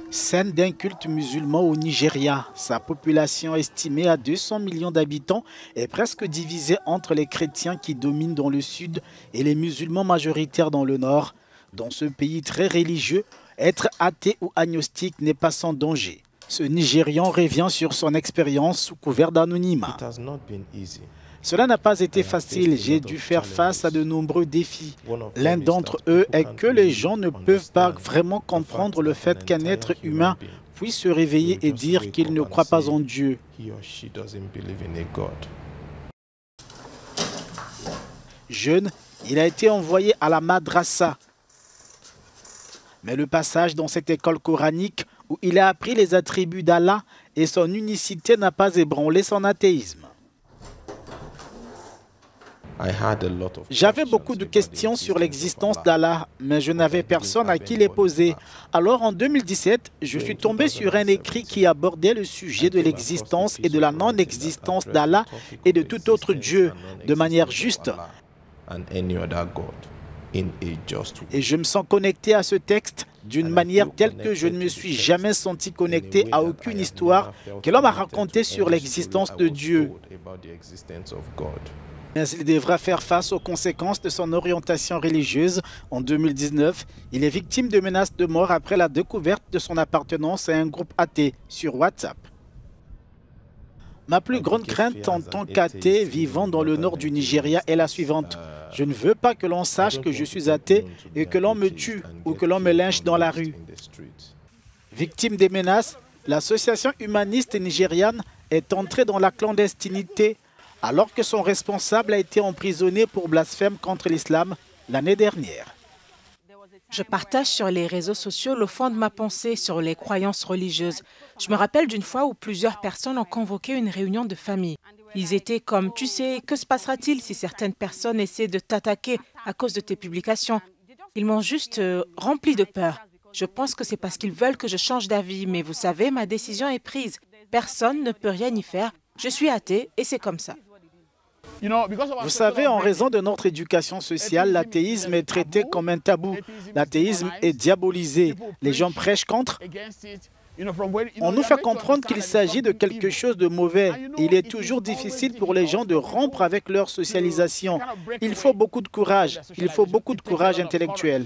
Scène d'un culte musulman au Nigeria. Sa population estimée à 200 millions d'habitants est presque divisée entre les chrétiens qui dominent dans le sud et les musulmans majoritaires dans le nord. Dans ce pays très religieux, être athée ou agnostique n'est pas sans danger. Ce Nigérian revient sur son expérience sous couvert d'anonymat. Cela n'a pas été facile, j'ai dû faire face à de nombreux défis. L'un d'entre eux est que les gens ne peuvent pas vraiment comprendre le fait qu'un être humain puisse se réveiller et dire qu'il ne croit pas en Dieu. Jeune, il a été envoyé à la madrasa. Mais le passage dans cette école coranique où il a appris les attributs d'Allah et son unicité n'a pas ébranlé son athéisme. J'avais beaucoup de questions sur l'existence d'Allah, mais je n'avais personne à qui les poser. Alors en 2017, je suis tombé sur un écrit qui abordait le sujet de l'existence et de la non-existence d'Allah et de tout autre Dieu de manière juste. Et je me sens connecté à ce texte d'une manière telle que je ne me suis jamais senti connecté à aucune histoire que l'homme a racontée sur l'existence de Dieu. Mais il devra faire face aux conséquences de son orientation religieuse. En 2019, il est victime de menaces de mort après la découverte de son appartenance à un groupe athée sur WhatsApp. Ma plus grande crainte en tant qu'athée vivant dans le nord du Nigeria est la suivante. Je ne veux pas que l'on sache que je suis athée et que l'on me tue ou que l'on me lynche dans la rue. Victime des menaces, l'association humaniste nigériane est entrée dans la clandestinité alors que son responsable a été emprisonné pour blasphème contre l'islam l'année dernière. Je partage sur les réseaux sociaux le fond de ma pensée sur les croyances religieuses. Je me rappelle d'une fois où plusieurs personnes ont convoqué une réunion de famille. Ils étaient comme, tu sais, que se passera-t-il si certaines personnes essaient de t'attaquer à cause de tes publications? Ils m'ont juste rempli de peur. Je pense que c'est parce qu'ils veulent que je change d'avis, mais vous savez, ma décision est prise. Personne ne peut rien y faire. Je suis athée et c'est comme ça. Vous savez, en raison de notre éducation sociale, l'athéisme est traité comme un tabou. L'athéisme est diabolisé. Les gens prêchent contre. On nous fait comprendre qu'il s'agit de quelque chose de mauvais. Il est toujours difficile pour les gens de rompre avec leur socialisation. Il faut beaucoup de courage. Il faut beaucoup de courage intellectuel.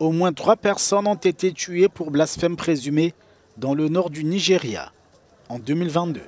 Au moins 3 personnes ont été tuées pour blasphème présumé dans le nord du Nigeria en 2022.